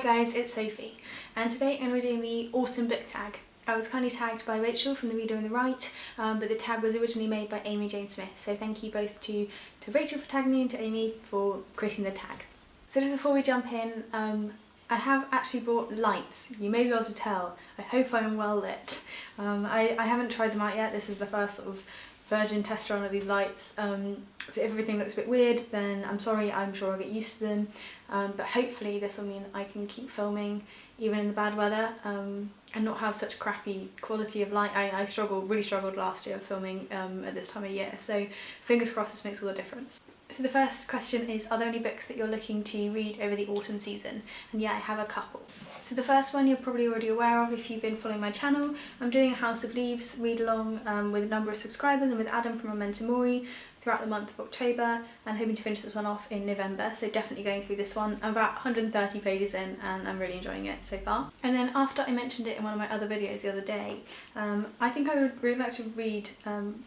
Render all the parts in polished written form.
Hi guys, it's Sophie, and today I'm going to be doing the autumn book tag. I was kindly tagged by Rachel from the Reader and the Write, but the tag was originally made by Amy Jane Smith, so thank you both to Rachel for tagging me and to Amy for creating the tag. So just before we jump in, I have actually brought lights. You may be able to tell. I hope I'm well lit. I haven't tried them out yet. This is the first sort of virgin test run of these lights, so if everything looks a bit weird then I'm sorry, I'm sure I'll get used to them, but hopefully this will mean I can keep filming even in the bad weather and not have such crappy quality of light. I really struggled last year filming at this time of year, so fingers crossed this makes all the difference. So the first question is, are there any books that you're looking to read over the autumn season? And yeah, I have a couple. So the first one you're probably already aware of if you've been following my channel. I'm doing a House of Leaves read along with a number of subscribers and with Adam from Memento Mori throughout the month of October, and hoping to finish this one off in November, so definitely going through this one. I'm about 130 pages in and I'm really enjoying it so far. And then after I mentioned it in one of my other videos the other day, I think I would really like to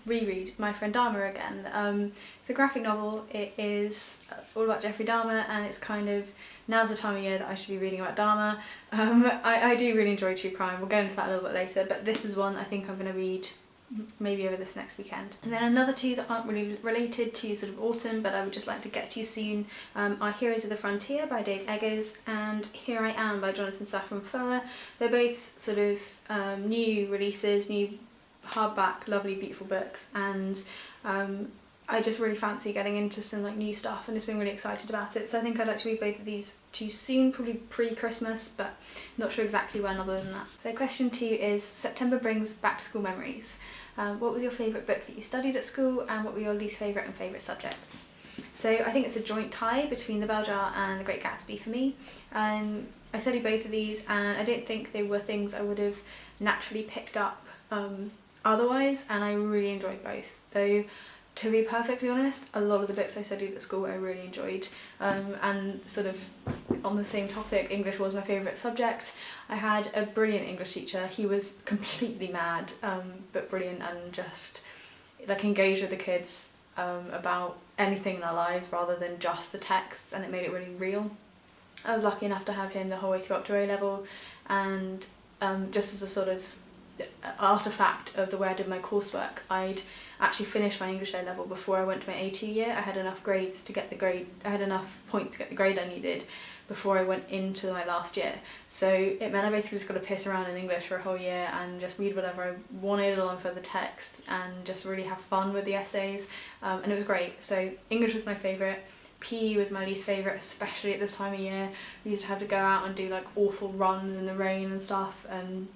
reread My Friend Dharma again. It's a graphic novel. It is all about Jeffrey Dahmer, and it's kind of, now's the time of year that I should be reading about Dahmer. I do really enjoy true crime, we'll get into that a little bit later, but this is one I think I'm going to read maybe over this next weekend. And then another two that aren't really related to sort of autumn but I would just like to get to soon are Heroes of the Frontier by Dave Eggers and Here I Am by Jonathan Safran Foer. They're both sort of new releases, new hardback, lovely beautiful books, and I just really fancy getting into some like new stuff and just being really excited about it. So I think I'd like to read both of these too soon, probably pre-Christmas, but not sure exactly when other than that. So question 2 is, September brings back to school memories. What was your favourite book that you studied at school, and what were your least favourite and favourite subjects? So I think it's a joint tie between The Bell Jar and The Great Gatsby for me. I studied both of these and I don't think they were things I would have naturally picked up otherwise, and I really enjoyed both. Though to be perfectly honest, a lot of the books I studied at school I really enjoyed, and sort of on the same topic, English was my favourite subject. I had a brilliant English teacher. He was completely mad, but brilliant, and just like engaged with the kids about anything in their lives rather than just the text, and it made it really real. I was lucky enough to have him the whole way through up to A level, and just as a sort of artifact of the way I did my coursework, I'd actually finished my English A level before I went to my A2 year. I had enough grades to get the grade, I had enough points to get the grade I needed before I went into my last year. So it meant I basically just got to piss around in English for a whole year and just read whatever I wanted alongside the text and just really have fun with the essays, and it was great. So English was my favourite. PE was my least favourite, especially at this time of year. We used to have to go out and do like awful runs in the rain and stuff, and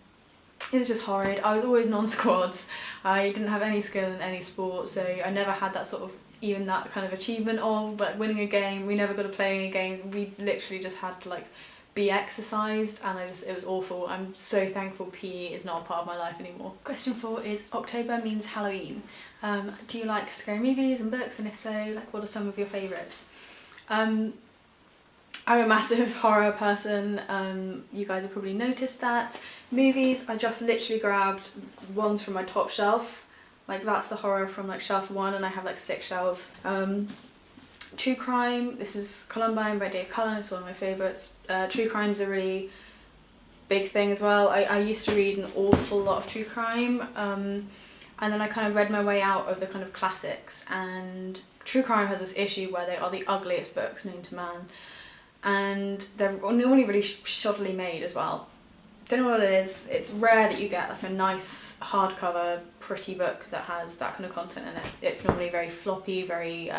it was just horrid. I was always non-squads. I didn't have any skill in any sport, so I never had that sort of, even that kind of achievement of like winning a game. We never got to play any games. We literally just had to like be exercised, and it was awful. I'm so thankful PE is not a part of my life anymore. Question 4 is, October means Halloween. Do you like scary movies and books, and if so, like what are some of your favourites? I'm a massive horror person, you guys have probably noticed that. Movies, I just literally grabbed ones from my top shelf, like that's the horror from like shelf 1, and I have like 6 shelves. True crime, this is Columbine by Dave Cullen, it's one of my favourites. True crime's a really big thing as well. I used to read an awful lot of true crime, and then I kind of read my way out of the kind of classics, and true crime has this issue where they are the ugliest books known to man, and they're normally really shoddily made as well. Don't know what it is. It's rare that you get like a nice hardcover pretty book that has that kind of content in it. It's normally very floppy, very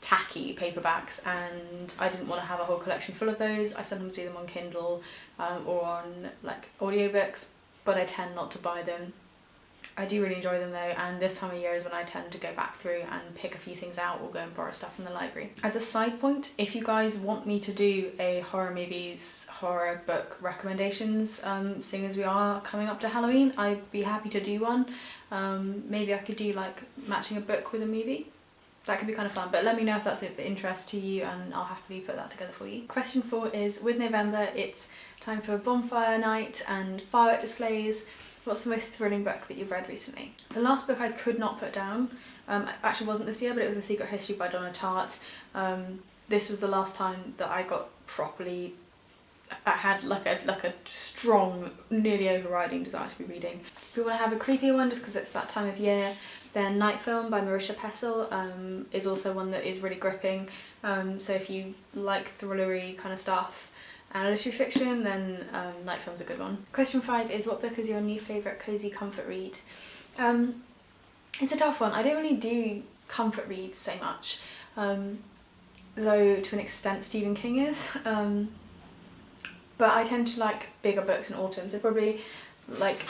tacky paperbacks, and I didn't want to have a whole collection full of those. I sometimes do them on Kindle or on like audiobooks, but I tend not to buy them. I do really enjoy them though, and this time of year is when I tend to go back through and pick a few things out or go and borrow stuff from the library. As a side point, if you guys want me to do a horror movies, horror book recommendations, seeing as we are coming up to Halloween, I'd be happy to do one. Maybe I could do like matching a book with a movie. That could be kind of fun, but let me know if that's of interest to you and I'll happily put that together for you. Question 4 is, with November, it's time for a bonfire night and firework displays. What's the most thrilling book that you've read recently? The last book I could not put down, actually wasn't this year, but it was A Secret History by Donna Tartt. This was the last time that I got properly I had like a strong, nearly overriding desire to be reading. If you want to have a creepier one, just because it's that time of year, then Night Film by Marisha Pessel is also one that is really gripping. So if you like thrillery kind of stuff and literary fiction, then Night Film's a good one. Question 5 is, what book is your new favourite cosy comfort read? It's a tough one. I don't really do comfort reads so much, though to an extent Stephen King is. But I tend to like bigger books in autumn, so probably like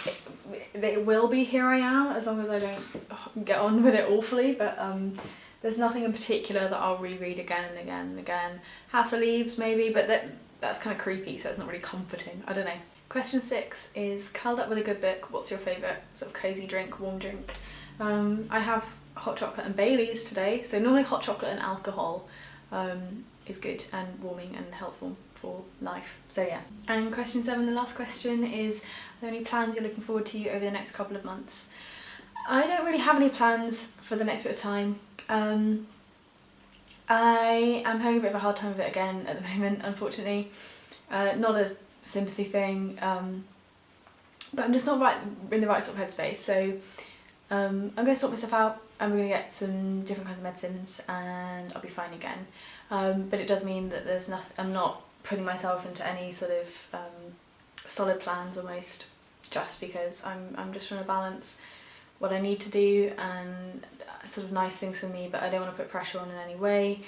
they will be Here I Am, as long as I don't get on with it awfully, but there's nothing in particular that I'll reread again and again and again. House of Leaves maybe, but that's kind of creepy, so it's not really comforting. I don't know. Question 6 is, curled up with a good book, what's your favourite sort of cosy drink, warm drink? I have hot chocolate and Baileys today, so normally hot chocolate and alcohol is good and warming and helpful for life, so yeah. And question 7, the last question, is, are there any plans you're looking forward to over the next couple of months? I don't really have any plans for the next bit of time. I am having a bit of a hard time with it again at the moment, unfortunately. Not a sympathy thing, but I'm just not in the right sort of headspace, so I'm going to sort myself out. I'm going to get some different kinds of medicines and I'll be fine again. But it does mean that there's nothing, I'm not putting myself into any sort of solid plans almost, just because I'm just trying to balance what I need to do and sort of nice things for me, but I don't want to put pressure on in any way.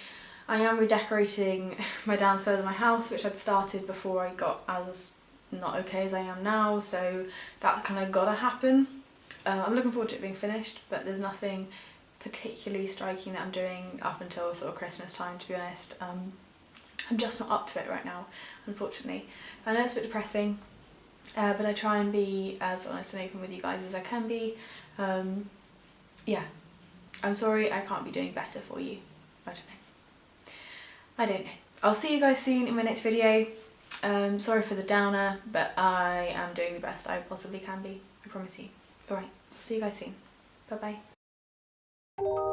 I am redecorating my downstairs of my house, which I'd started before I got as not okay as I am now, so that kind of gotta happen. I'm looking forward to it being finished, but there's nothing particularly striking that I'm doing up until sort of Christmas time, to be honest. I'm just not up to it right now, unfortunately. I know it's a bit depressing, but I try and be as honest and open with you guys as I can be. Yeah, I'm sorry I can't be doing better for you. I don't know. I'll see you guys soon in my next video. Sorry for the downer, but I am doing the best I possibly can be, I promise you. Alright, see you guys soon. Bye bye.